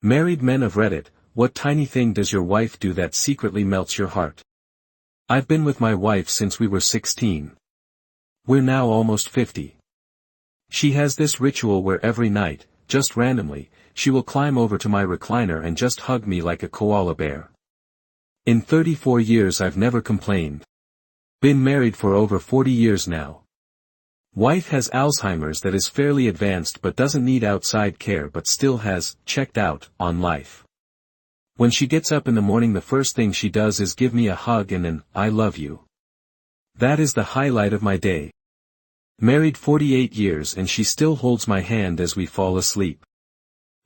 Married men of Reddit, what tiny thing does your wife do that secretly melts your heart? I've been with my wife since we were 16. We're now almost 50. She has this ritual where every night, just randomly, she will climb over to my recliner and just hug me like a koala bear. In 34 years I've never complained. Been married for over 40 years now. Wife has Alzheimer's that is fairly advanced but doesn't need outside care but still has checked out on life. When she gets up in the morning the first thing she does is give me a hug and an "I love you." That is the highlight of my day. Married 48 years and she still holds my hand as we fall asleep.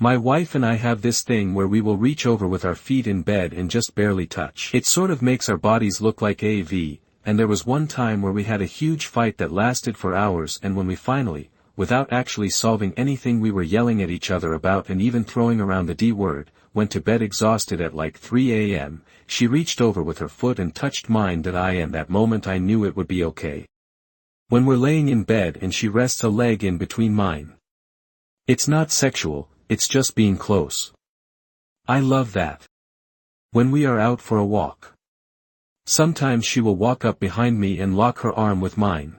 My wife and I have this thing where we will reach over with our feet in bed and just barely touch. It sort of makes our bodies look like AV. And there was one time where we had a huge fight that lasted for hours, and when we finally, without actually solving anything we were yelling at each other about and even throwing around the D word, went to bed exhausted at like 3 a.m., she reached over with her foot and touched mine and that moment I knew it would be okay. When we're laying in bed and she rests a leg in between mine. It's not sexual, it's just being close. I love that. When we are out for a walk. Sometimes she will walk up behind me and lock her arm with mine.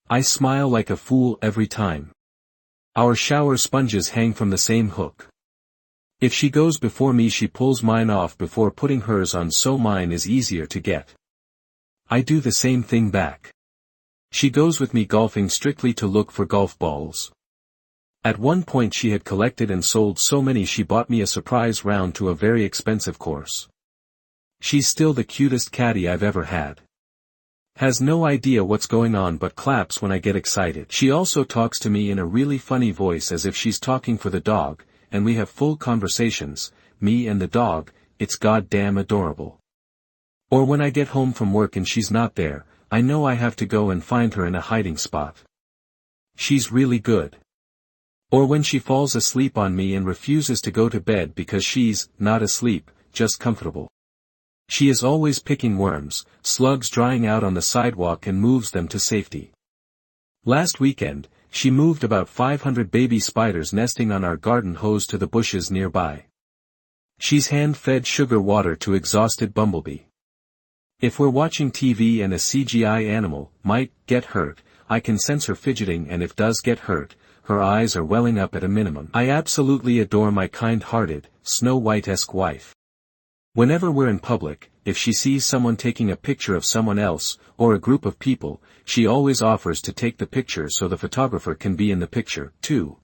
I smile like a fool every time. Our shower sponges hang from the same hook. If she goes before me she pulls mine off before putting hers on so mine is easier to get. I do the same thing back. She goes with me golfing strictly to look for golf balls. At one point she had collected and sold so many she bought me a surprise round to a very expensive course. She's still the cutest caddy I've ever had. Has no idea what's going on but claps when I get excited. She also talks to me in a really funny voice as if she's talking for the dog, and we have full conversations, me and the dog. It's goddamn adorable. Or when I get home from work and she's not there, I know I have to go and find her in a hiding spot. She's really good. Or when she falls asleep on me and refuses to go to bed because she's not asleep, just comfortable. She is always picking worms, slugs drying out on the sidewalk and moves them to safety. Last weekend, she moved about 500 baby spiders nesting on our garden hose to the bushes nearby. She's hand-fed sugar water to exhausted bumblebee. If we're watching TV and a CGI animal might get hurt, I can sense her fidgeting, and if does get hurt, her eyes are welling up at a minimum. I absolutely adore my kind-hearted, Snow White-esque wife. Whenever we're in public, if she sees someone taking a picture of someone else, or a group of people, she always offers to take the picture so the photographer can be in the picture, too.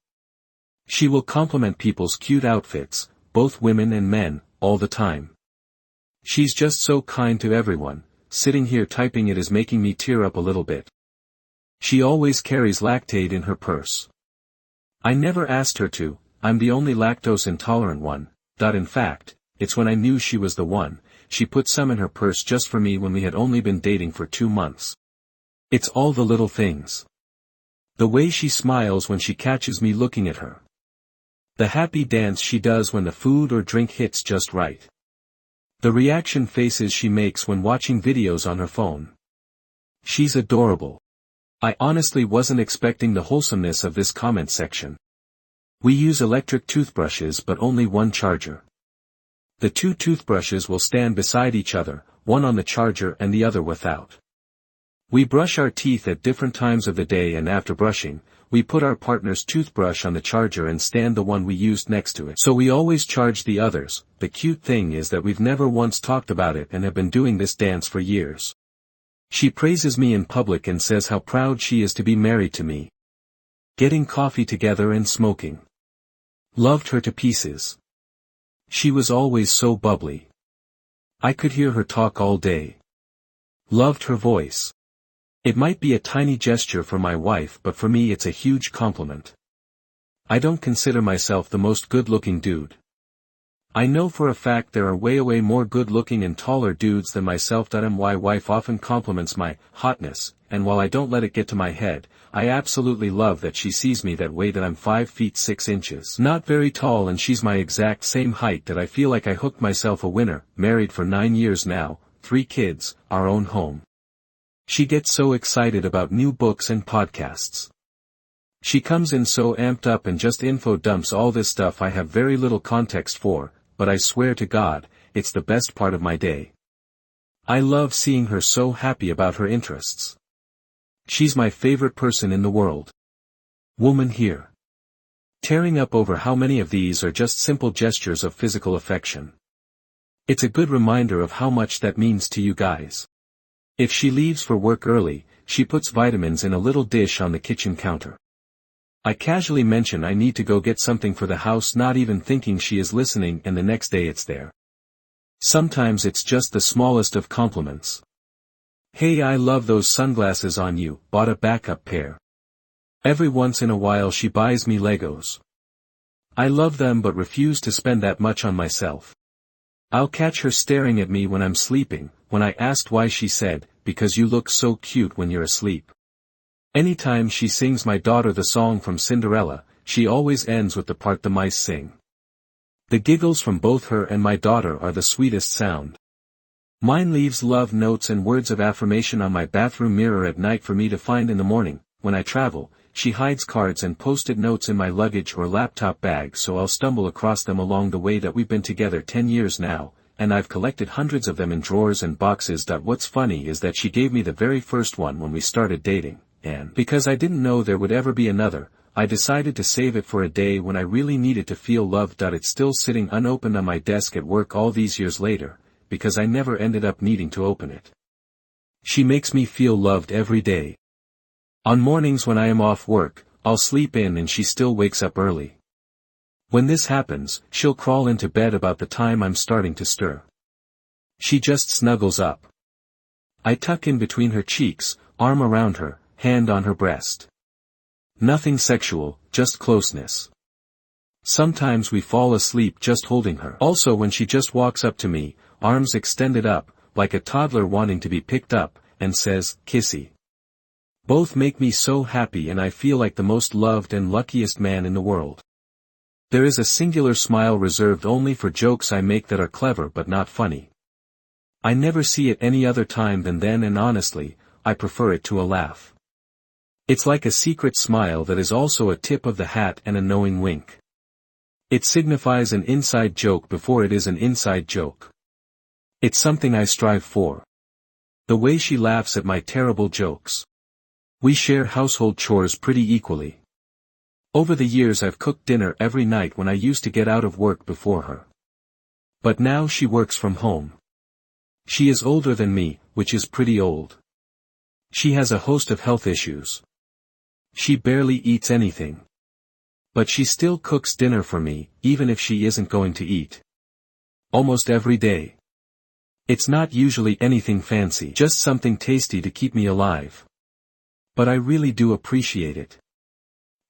She will compliment people's cute outfits, both women and men, all the time. She's just so kind to everyone. Sitting here typing it is making me tear up a little bit. She always carries Lactaid in her purse. I never asked her to, I'm the only lactose intolerant one. In fact, it's when I knew she was the one, she put some in her purse just for me when we had only been dating for 2 months. It's all the little things. The way she smiles when she catches me looking at her. The happy dance she does when the food or drink hits just right. The reaction faces she makes when watching videos on her phone. She's adorable. I honestly wasn't expecting the wholesomeness of this comment section. We use electric toothbrushes but only one charger. The 2 toothbrushes will stand beside each other, one on the charger and the other without. We brush our teeth at different times of the day, and after brushing, we put our partner's toothbrush on the charger and stand the one we used next to it. So we always charge the others. The cute thing is that we've never once talked about it and have been doing this dance for years. She praises me in public and says how proud she is to be married to me. Getting coffee together and smoking. Loved her to pieces. She was always so bubbly. I could hear her talk all day. Loved her voice. It might be a tiny gesture for my wife, but for me it's a huge compliment. I don't consider myself the most good-looking dude. I know for a fact there are way more good-looking and taller dudes than myself. My wife often compliments my hotness, and while I don't let it get to my head, I absolutely love that she sees me that way. That I'm 5 feet 6 inches. Not very tall, and she's my exact same height. That I feel like I hooked myself a winner. Married for 9 years now, 3 kids, our own home. She gets so excited about new books and podcasts. She comes in so amped up and just info dumps all this stuff I have very little context for, but I swear to God, it's the best part of my day. I love seeing her so happy about her interests. She's my favorite person in the world. Woman here. Tearing up over how many of these are just simple gestures of physical affection. It's a good reminder of how much that means to you guys. If she leaves for work early, she puts vitamins in a little dish on the kitchen counter. I casually mention I need to go get something for the house, not even thinking she is listening, and the next day it's there. Sometimes it's just the smallest of compliments. Hey, I love those sunglasses on you, bought a backup pair. Every once in a while she buys me Legos. I love them but refuse to spend that much on myself. I'll catch her staring at me when I'm sleeping. When I asked why, she said, because you look so cute when you're asleep. Anytime she sings my daughter the song from Cinderella, she always ends with the part the mice sing. The giggles from both her and my daughter are the sweetest sound. Mine leaves love notes and words of affirmation on my bathroom mirror at night for me to find in the morning. When I travel, she hides cards and post-it notes in my luggage or laptop bag so I'll stumble across them along the way. That we've been together 10 years now, and I've collected hundreds of them in drawers and boxes. What's funny is that she gave me the very first one when we started dating, and because I didn't know there would ever be another, I decided to save it for a day when I really needed to feel loved. It's still sitting unopened on my desk at work all these years later, because I never ended up needing to open it. She makes me feel loved every day. On mornings when I am off work, I'll sleep in and she still wakes up early. When this happens, she'll crawl into bed about the time I'm starting to stir. She just snuggles up. I tuck in between her cheeks, arm around her, hand on her breast. Nothing sexual, just closeness. Sometimes we fall asleep just holding her. Also when she just walks up to me, arms extended up, like a toddler wanting to be picked up, and says, "Kissy." Both make me so happy and I feel like the most loved and luckiest man in the world. There is a singular smile reserved only for jokes I make that are clever but not funny. I never see it any other time than then, and honestly, I prefer it to a laugh. It's like a secret smile that is also a tip of the hat and a knowing wink. It signifies an inside joke before it is an inside joke. It's something I strive for. The way she laughs at my terrible jokes. We share household chores pretty equally. Over the years I've cooked dinner every night when I used to get out of work before her. But now she works from home. She is older than me, which is pretty old. She has a host of health issues. She barely eats anything. But she still cooks dinner for me, even if she isn't going to eat. Almost every day. It's not usually anything fancy, just something tasty to keep me alive. But I really do appreciate it.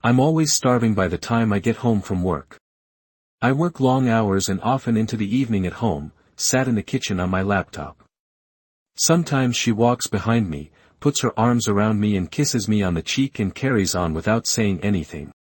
I'm always starving by the time I get home from work. I work long hours and often into the evening at home, sat in the kitchen on my laptop. Sometimes she walks behind me, puts her arms around me and kisses me on the cheek and carries on without saying anything.